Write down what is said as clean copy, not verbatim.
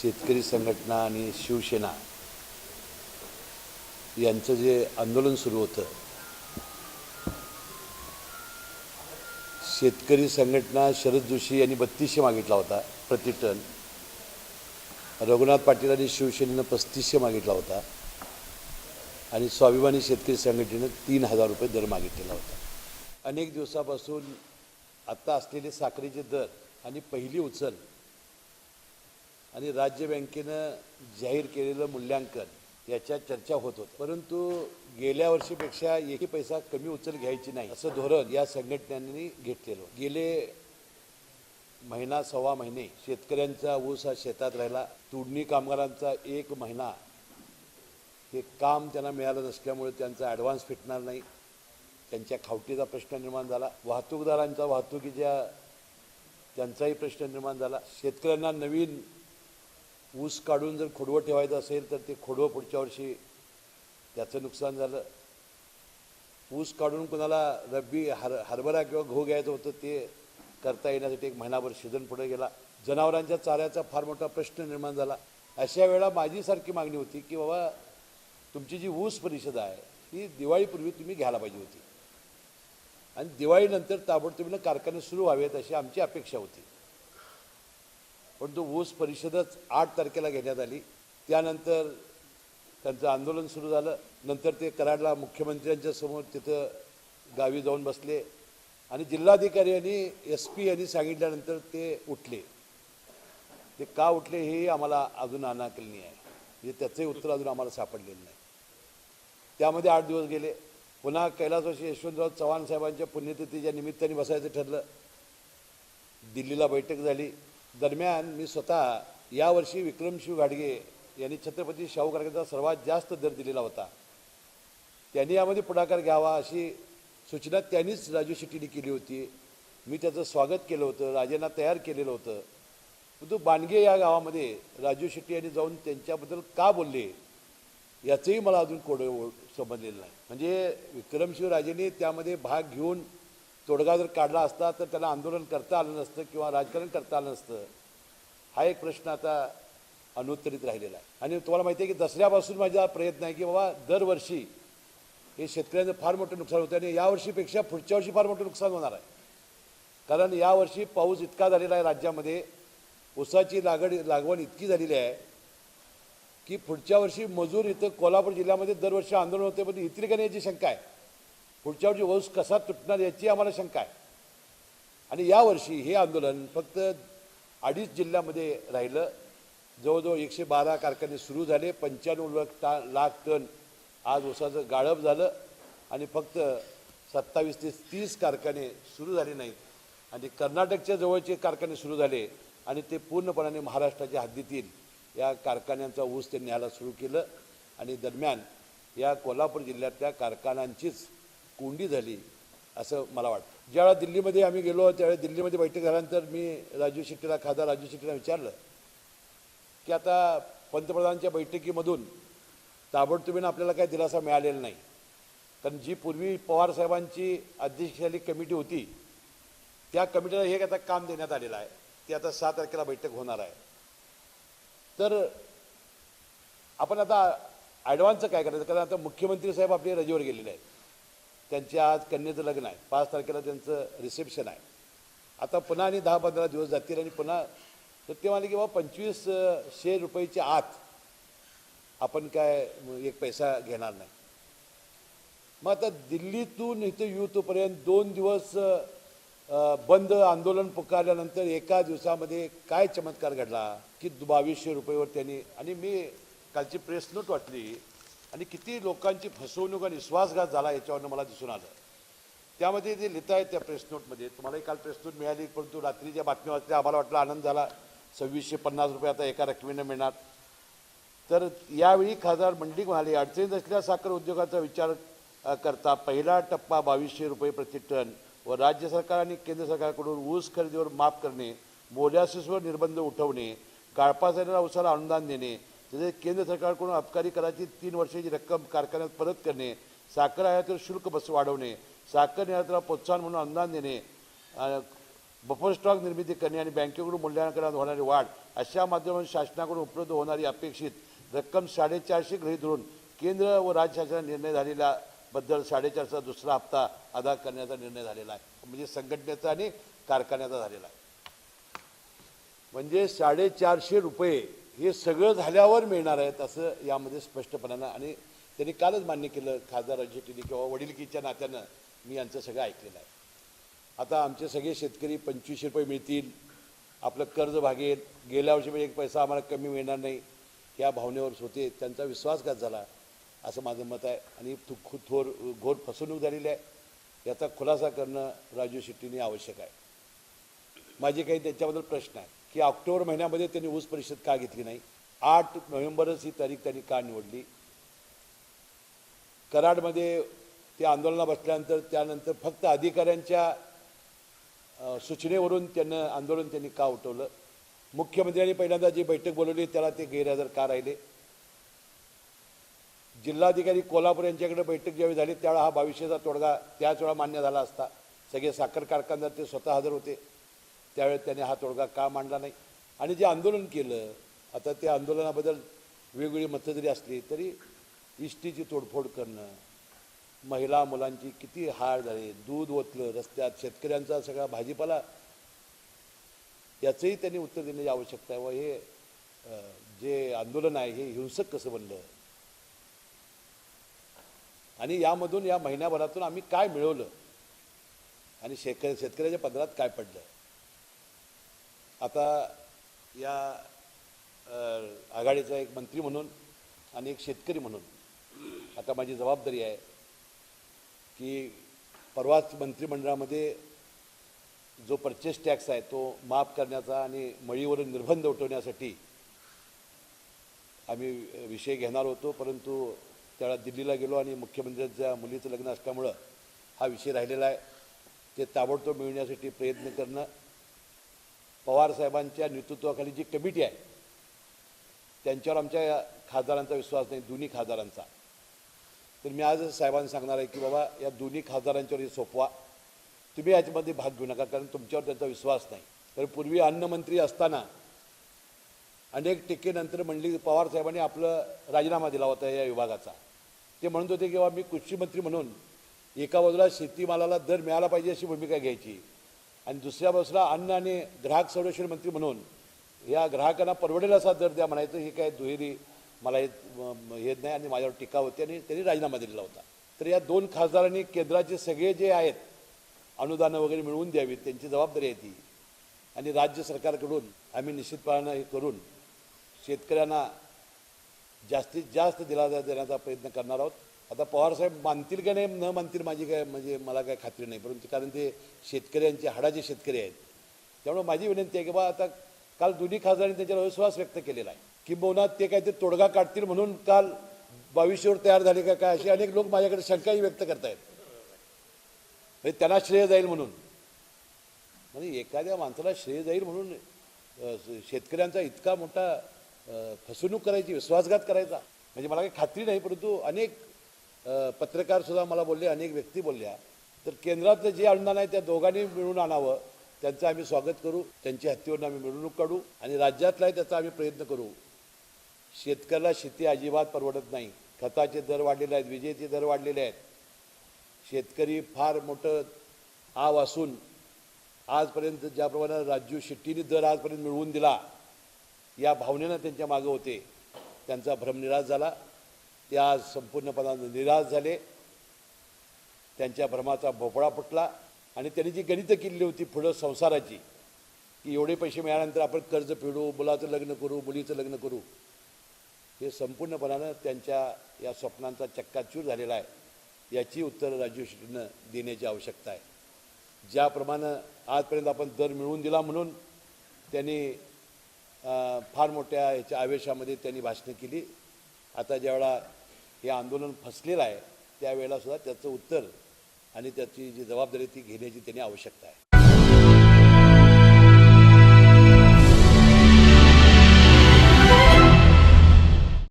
शेतकरी संघटना आणि शिवसेना यांचं जे आंदोलन सुरू होतं, शेतकरी संघटना शरद जोशी यांनी 3200 मागितला होता प्रति टन, रघुनाथ पाटील आणि शिवसेनेनं 3500 मागितला होता आणि स्वाभिमानी शेतकरी संघटनेनं 3000 रुपये दर मागितलेला होता। अनेक दिवसापासून आता असलेले साखरेचे दर आणि पहिली उचल आणि राज्य बँकेनं जाहीर केलेलं मूल्यांकन याच्या चर्चा होत होती, परंतु गेल्या वर्षीपेक्षा एकही पैसा कमी उचल घ्यायची नाही असं धोरण या संघटनांनी घेतलेलं। गेले महिना सव्वा महिने शेतकऱ्यांचा ऊस हा शेतात राहिला, तोडणी कामगारांचा 1 महिना हे काम त्यांना मिळालं नसल्यामुळे त्यांचा ॲडव्हान्स फिटणार नाही, त्यांच्या खावटीचा प्रश्न निर्माण झाला, वाहतूकदारांचा वाहतुकीच्या त्यांचाही प्रश्न निर्माण झाला। शेतकऱ्यांना नवीन ऊस काढून जर खोडवं ठेवायचं असेल तर ते खोडवं पुढच्या वर्षी त्याचं नुकसान झालं। ऊस काढून कोणाला रब्बी हरभरा किंवा गहू घ्यायचं होतं ते करता येण्यासाठी 1 महिनाभर सीझन पुढे गेला। जनावरांच्या चाऱ्याचा फार मोठा प्रश्न निर्माण झाला। अशा वेळा माझी सारखी मागणी होती की बाबा तुमची जी ऊस परिषद आहे ही दिवाळीपूर्वी तुम्ही घ्यायला पाहिजे होती आणि दिवाळीनंतर ताबडतोबीनं कारखाने सुरू व्हावेत अशी आमची अपेक्षा होती, परंतु ऊस परिषदच 8 तारखेला घेण्यात आली। त्यानंतर त्यांचं आंदोलन सुरू झालं। नंतर ते कराडला मुख्यमंत्र्यांच्या समोर तिथं गावी जाऊन बसले आणि जिल्हाधिकारी यांनी SP यांनी सांगितल्यानंतर ते उठले। ते का उठले हे आम्हाला अजून अनाकलनीय आहे, म्हणजे त्याचंही उत्तर अजून आम्हाला सापडलेलं नाही। त्यामध्ये 8 दिवस गेले, पुन्हा कैलासवासी यशवंतराव चव्हाण साहेबांच्या पुण्यतिथीच्या निमित्ताने बसायचं ठरलं। दिल्लीला बैठक झाली। दरम्यान मी स्वतः यावर्षी विक्रमशिव घाडगे यांनी छत्रपती शाहू कारखान्याचा सर्वात जास्त दर दिलेला होता, त्यांनी यामध्ये पुढाकार घ्यावा अशी सूचना त्यांनीच राजू शेट्टींनी केली होती। मी त्याचं स्वागत केलं होतं, राजीनामा तयार केलेलं होतं, परंतु बाणगे या गावामध्ये राजू शेट्टी यांनी जाऊन त्यांच्याबद्दल का बोलले याचंही मला अजून कोडं समजलेलं नाही। म्हणजे विक्रमशिव राजेंनी त्यामध्ये भाग घेऊन तोडगा जर काढला असता तर त्याला आंदोलन करता आलं नसतं किंवा राजकारण करता आलं नसतं, हा एक प्रश्न आता अनुत्तरित राहिलेला आहे। आणि तुम्हाला माहिती आहे की दसऱ्यापासून माझा प्रयत्न आहे की बाबा दरवर्षी हे शेतकऱ्यांचं फार मोठं नुकसान होतं आणि यावर्षीपेक्षा पुढच्या वर्षी फार मोठं नुकसान होणार आहे, कारण यावर्षी पाऊस इतका झालेला आहे, राज्यामध्ये ऊसाची लागवड इतकी झालेली आहे की पुढच्या वर्षी मजूर इथं कोल्हापूर जिल्ह्यामध्ये दरवर्षी आंदोलन होते, पण इतरी का नाही याची शंका आहे। पुढच्या वर्षी ऊस कसा तुटणार याची आम्हाला शंका आहे। आणि यावर्षी हे आंदोलन फक्त 2.5 जिल्ह्यामध्ये राहिलं। जवळजवळ 112 कारखाने सुरू झाले, 95 लाख टन आज ऊसाचं गाळप झालं आणि फक्त 27 ते 30 कारखाने सुरू झाले नाहीत आणि कर्नाटकच्या जवळचे कारखाने सुरू झाले आणि ते पूर्णपणाने महाराष्ट्राच्या हद्दीतील या कारखान्यांचा ऊस त्यांनी न्यायला सुरू केलं आणि दरम्यान या कोल्हापूर जिल्ह्यातल्या कारखान्यांचीच कोंडी झाली असं मला वाटतं। ज्यावेळेला दिल्लीमध्ये आम्ही गेलो त्यावेळेस दिल्लीमध्ये बैठक झाल्यानंतर मी राजू शेट्टीला खासदार राजू शेट्टीला विचारलं की आता पंतप्रधानांच्या बैठकीमधून ताबडतोबीनं आपल्याला काही दिलासा मिळालेला नाही, कारण जी पूर्वी पवार साहेबांची अध्यक्षतेखाली कमिटी होती त्या कमिटीला हे आता काम देण्यात आलेलं आहे, ती आता 6 तारखेला बैठक होणार आहे। तर आपण आता ॲडव्हान्सचं काय करायचं, कारण आता मुख्यमंत्री साहेब आपले रजेवर गेलेले आहेत, त्यांच्या आज कन्येचं लग्न आहे, 5 तारखेला त्यांचं रिसेप्शन आहे। आता पुन्हा आणि 10-15 दिवस जातील आणि पुन्हा तर ते म्हणाले की बाबा 2500 रुपयाच्या आत आपण काय एक पैसा घेणार नाही। मग आता दिल्लीतून इथं येऊपर्यंत 2 दिवस बंद आंदोलन पुकारल्यानंतर एका दिवसामध्ये काय चमत्कार घडला की 2200 रुपयेवर त्यांनी, आणि मी कालची प्रेस नोट वाचली आणि किती लोकांची फसवणूक आणि विश्वासघात झाला याच्यावरनं मला दिसून आलं। त्यामध्ये जे लिहित आहेत त्या प्रेस नोटमध्ये, तुम्हालाही काल प्रेस नोट मिळाली, परंतु रात्रीच्या बातम्या वाचल्या आम्हाला वाटलं आनंद झाला, 2650 रुपये आता एका रकमेनं मिळणार। तर यावेळी खासदार मंडलिक म्हणाले अडचणीत असलेल्या साखर उद्योगाचा विचार करता पहिला टप्पा 2200 रुपये प्रति टन व राज्य सरकार आणि केंद्र सरकारकडून ऊस खरेदीवर माफ करणे, मोलॅसिसवर निर्बंध उठवणे, गाळपासाऱ्या ऊसाला अनुदान देणे, तसेच केंद्र सरकारकडून अबकारी कराची 3 वर्षाची रक्कम कारखान्यात परत करणे, साखर आयातीवर शुल्क वाढवणे, साखर निर्यातीला प्रोत्साहन म्हणून अनुदान देणे, बफर स्टॉक निर्मिती करणे आणि बँकेकडून मूल्यांकनात होणारी वाढ अशा माध्यमातून शासनाकडून उपलब्ध होणारी अपेक्षित रक्कम 450 गृहीत धरून केंद्र व राज्य शासनाने निर्णय झालेल्या बद्दल 450चा दुसरा हप्ता अदा करण्याचा निर्णय झालेला आहे. म्हणजे संघटनेचा आणि कारखान्याचा झालेला आहे. म्हणजे 450 रुपये हे सगळं झाल्यावर मिळणार आहेत असं यामध्ये स्पष्टपणानं आणि त्यांनी कालच मान्य केलं. खासदार अजय टिनी किंवा वडिलकीच्या नात्यानं मी यांचं सगळं ऐकलेलं आहे. आता आमचे सगळे शेतकरी 25 रुपये मिळतील, आपलं कर्ज भागेल, गेल्या वर्षी एक पैसा आम्हाला कमी मिळणार नाही या भावनेवर होते. त्यांचा विश्वासघात झाला असं माझं मत आहे आणि घोर फसवणूक झालेली आहे. याचा खुलासा करणं राजू शेट्टींनी आवश्यक आहे. माझे काही त्यांच्याबद्दल प्रश्न आहे की ऑक्टोबर महिन्यामध्ये त्यांनी ऊस परिषद का घेतली नाही? 8 नोव्हेंबरच ही तारीख त्यांनी का निवडली? कराडमध्ये ते आंदोलनाला बसल्यानंतर त्यानंतर फक्त अधिकाऱ्यांच्या सूचनेवरून आंदोलन त्यांनी का उठवलं? मुख्यमंत्र्यांनी पहिल्यांदा जी बैठक बोलवली त्याला ते गैरहजर का राहिले? जिल्हाधिकारी कोल्हापूर यांच्याकडे बैठक ज्यावेळी झाली त्यावेळा हा 2200चा तोडगा त्याच वेळा मान्य झाला असता. सगळे साखर कारखानदार ते स्वतः हजर होते. त्यावेळेस त्याने हा तोडगा का मांडला नाही? आणि जे आंदोलन केलं, आता त्या आंदोलनाबद्दल वेगवेगळी मतं जरी असली तरी इष्टीची तोडफोड करणं, महिला मुलांची किती हाल झाले, दूध ओतलं रस्त्यात, शेतकऱ्यांचा सगळा भाजीपाला, याचंही त्यांनी उत्तर देण्याची आवश्यकता आहे. व हे जे आंदोलन आहे हे हिंसक कसं बनलं आणि यामधून या महिन्याभरातून आम्ही काय मिळवलं आणि शेतकऱ्याच्या पदरात काय पडलं? आता या आघाडीचा एक मंत्री म्हणून आणि एक शेतकरी म्हणून आता माझी जबाबदारी आहे की परवाच मंत्रिमंडळामध्ये जो परचेस टॅक्स आहे तो माफ करण्याचा आणि मळीवरून निर्बंध उठवण्यासाठी आम्ही विषय घेणार होतो. परंतु त्यावेळेला दिल्लीला गेलो आणि मुख्यमंत्र्यांच्या मुलीचं लग्न असल्यामुळं हा विषय राहिलेला आहे. ते ताबडतोब मिळवण्यासाठी प्रयत्न करणं. पवारसाहेबांच्या नेतृत्वाखाली जी कमिटी आहे त्यांच्यावर आमच्या खासदारांचा विश्वास नाही, दोन्ही खासदारांचा. तर मी आज साहेबांना सांगणार आहे की बाबा या दोन्ही खासदारांच्यावर हे सोपवा, तुम्ही याच्यामध्ये भाग घेऊ नका, कारण तुमच्यावर त्यांचा विश्वास नाही. तर पूर्वी अन्नमंत्री असताना अनेक टीकेनंतर मंडळी पवारसाहेबांनी आपलं राजीनामा दिला होता या विभागाचा. ते म्हणत होते की बाबा मी कृषी मंत्री म्हणून एका बाजूला शेतीमालाला दर मिळाला पाहिजे अशी भूमिका घ्यायची आणि दुसऱ्या बाजूला अन्न आणि ग्राहक संरक्षण मंत्री म्हणून या ग्राहकांना परवडेल असा दर द्या म्हणायचं. हे काय दुहेरी मला येत नाही आणि माझ्यावर टीका होती आणि त्यांनी राजीनामा दिलेला होता. तर या दोन खासदारांनी केंद्राचे सगळे जे आहेत अनुदानं वगैरे मिळवून द्यावीत, त्यांची जबाबदारी आहे ती. आणि राज्य सरकारकडून आम्ही निश्चितपणानं हे करून शेतकऱ्यांना जास्तीत जास्त दिलासा देण्याचा प्रयत्न करणार आहोत. आता पवारसाहेब मानतील का नाही न मानतील माझी काय म्हणजे मला काय खात्री नाही, परंतु कारण ते शेतकऱ्यांचे हाडाचे शेतकरी आहेत. त्यामुळे माझी विनंती आहे की बा आता काल दोन्ही खासदारांनी त्यांच्यावर विश्वास व्यक्त केलेला आहे किंबहुना ते काहीतरी तोडगा काढतील म्हणून काल 2200वर तयार झाले का काय असे अनेक लोक माझ्याकडे शंकाही व्यक्त करत आहेत. म्हणजे त्यांना श्रेय जाईल म्हणून, म्हणजे एखाद्या माणसाला श्रेय जाईल म्हणून शेतकऱ्यांचा इतका मोठा फसवणूक करायची, विश्वासघात करायचा, म्हणजे मला काही खात्री नाही. परंतु अनेक पत्रकारसुद्धा मला बोलले, अनेक व्यक्ती बोलल्या. तर केंद्रातलं जे अनुदान आहे त्या दोघांनी मिळून आणावं, त्यांचं आम्ही स्वागत करू, त्यांच्या हत्तीवरून आम्ही मिळवणूक काढू आणि राज्यातला आहे त्याचा आम्ही प्रयत्न करू. शेतकऱ्याला शेती अजिबात परवडत नाही. खताचे दर वाढलेले आहेत, विजेचे दर वाढलेले आहेत. शेतकरी फार मोठं आव असून आजपर्यंत ज्याप्रमाणे राजू शेट्टींनी दर आजपर्यंत मिळवून दिला या भावनेनं त्यांच्या मागं होते, त्यांचा भ्रम निराश झाला. ते आज संपूर्णपणाने निराश झाले. त्यांच्या भ्रमाचा भोपळा फुटला आणि त्यांनी जी गणितं केलेली होती पुढं संसाराची की एवढे पैसे मिळाल्यानंतर आपण कर्ज फेडू, मुलाचं लग्न करू, मुलीचं लग्न करू, हे संपूर्णपणानं त्यांच्या या स्वप्नांचा चक्काचूर झालेला आहे. याची उत्तरं राजू शेट्टींना देण्याची आवश्यकता आहे. ज्याप्रमाणे आजपर्यंत आपण दर मिळवून दिला म्हणून त्यांनी फार मोठ्या ह्याच्या आवेशामध्ये त्यांनी भाषणं केली. आता ज्यावेळा हे आंदोलन फसलेलं आहे त्यावेळेलासुद्धा त्याचं उत्तर आणि त्याची जी जबाबदारी ती घेण्याची त्यांनी आवश्यकता आहे.